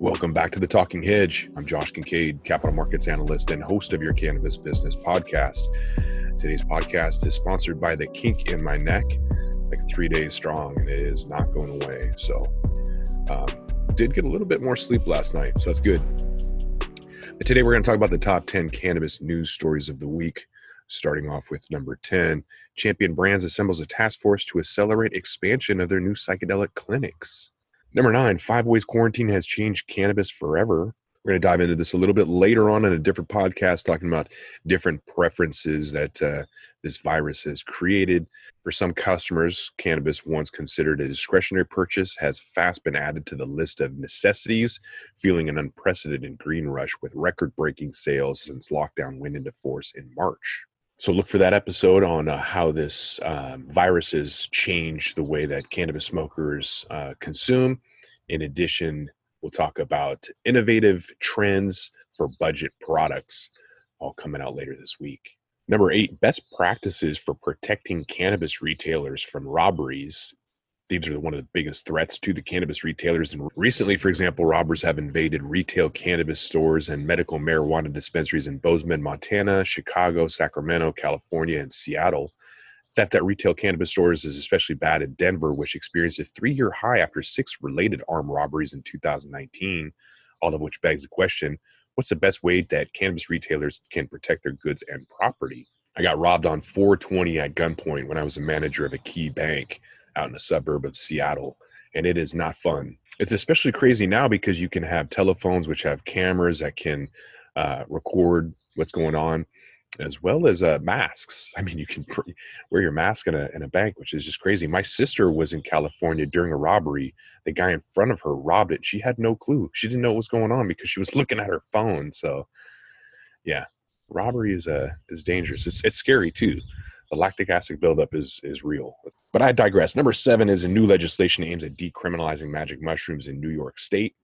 Welcome back to the Talking Hedge. I'm Josh Kincaid, capital markets analyst and host of your cannabis business podcast. Today's podcast is sponsored by the kink in my neck, like 3 days strong, and it is not going away. So did get a little bit more sleep last night, so that's good. But today we're going to talk about the top 10 cannabis news stories of the week. Starting off with number 10, Champion Brands assembles a task force to accelerate expansion of their new psychedelic clinics. Number 9, 5 ways quarantine has changed cannabis forever. We're going to dive into this a little bit later on in a different podcast, talking about different preferences that this virus has created. For some customers, cannabis, once considered a discretionary purchase, has fast been added to the list of necessities, fueling an unprecedented green rush with record-breaking sales since lockdown went into force in March. So look for that episode on how this virus has changed the way that cannabis smokers consume. In addition, we'll talk about innovative trends for budget products, all coming out later this week. Number 8, best practices for protecting cannabis retailers from robberies. These are one of the biggest threats to the cannabis retailers. And recently, for example, robbers have invaded retail cannabis stores and medical marijuana dispensaries in Bozeman, Montana, Chicago, Sacramento, California, and Seattle. Theft at retail cannabis stores is especially bad in Denver, which experienced a 3-year high after 6 related armed robberies in 2019, all of which begs the question, what's the best way that cannabis retailers can protect their goods and property? I got robbed on 4/20 at gunpoint when I was a manager of a key bank out in a suburb of Seattle, and it is not fun. It's especially crazy now because you can have telephones which have cameras that can record what's going on, as well as masks. I mean, you can wear your mask in a bank, which is just crazy. My sister was in California during a robbery. The guy in front of her robbed it. She had no clue. She didn't know what was going on because she was looking at her phone. So, yeah, robbery is dangerous. It's scary too. The lactic acid buildup is real. But I digress. Number 7 is a new legislation aims at decriminalizing magic mushrooms in New York State.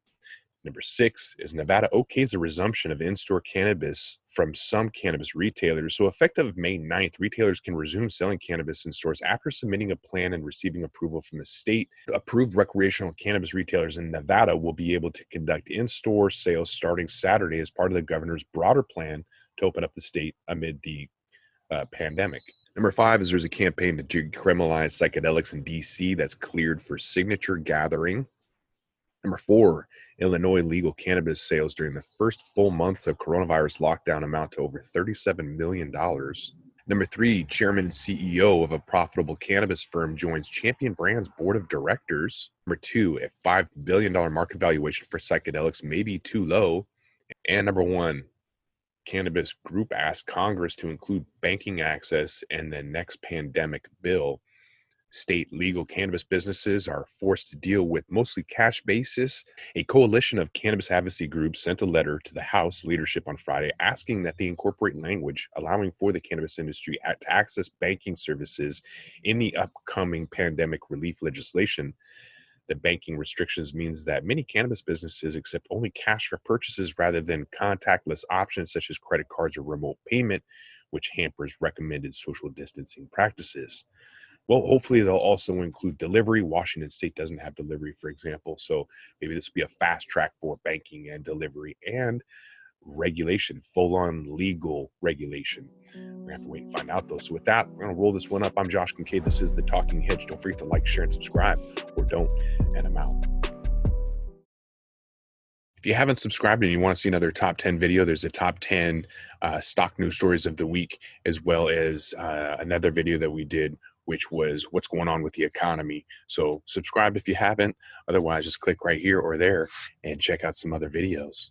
Number 6 is Nevada okays the resumption of in-store cannabis from some cannabis retailers. So effective May 9th, retailers can resume selling cannabis in stores after submitting a plan and receiving approval from the state. Approved recreational cannabis retailers in Nevada will be able to conduct in-store sales starting Saturday as part of the governor's broader plan to open up the state amid the pandemic. Number 5 is there's a campaign to decriminalize psychedelics in D.C. that's cleared for signature gathering. Number 4, Illinois legal cannabis sales during the first full months of coronavirus lockdown amount to over $37 million. Number 3, chairman and CEO of a profitable cannabis firm joins Champion Brands board of directors. Number 2, a $5 billion market valuation for psychedelics may be too low. And number 1, cannabis group asked Congress to include banking access in the next pandemic bill. State legal cannabis businesses are forced to deal with mostly cash basis. A coalition of cannabis advocacy groups sent a letter to the House leadership on Friday asking that they incorporate language allowing for the cannabis industry to access banking services in the upcoming pandemic relief legislation. The banking restrictions means that many cannabis businesses accept only cash for purchases rather than contactless options such as credit cards or remote payment, which hampers recommended social distancing practices. Well, hopefully they'll also include delivery. Washington State doesn't have delivery, for example, so maybe this will be a fast track for banking and delivery and regulation, full-on legal regulation. We're going to have to wait and find out, though. So with that, we're going to roll this one up. I'm Josh Kincaid. This is the Talking Hedge. Don't forget to like, share, and subscribe, or don't, and I'm out. If you haven't subscribed and you want to see another top 10 video, there's a top 10 stock news stories of the week, as well as another video that we did, which was what's going on with the economy. So subscribe if you haven't. Otherwise, just click right here or there and check out some other videos.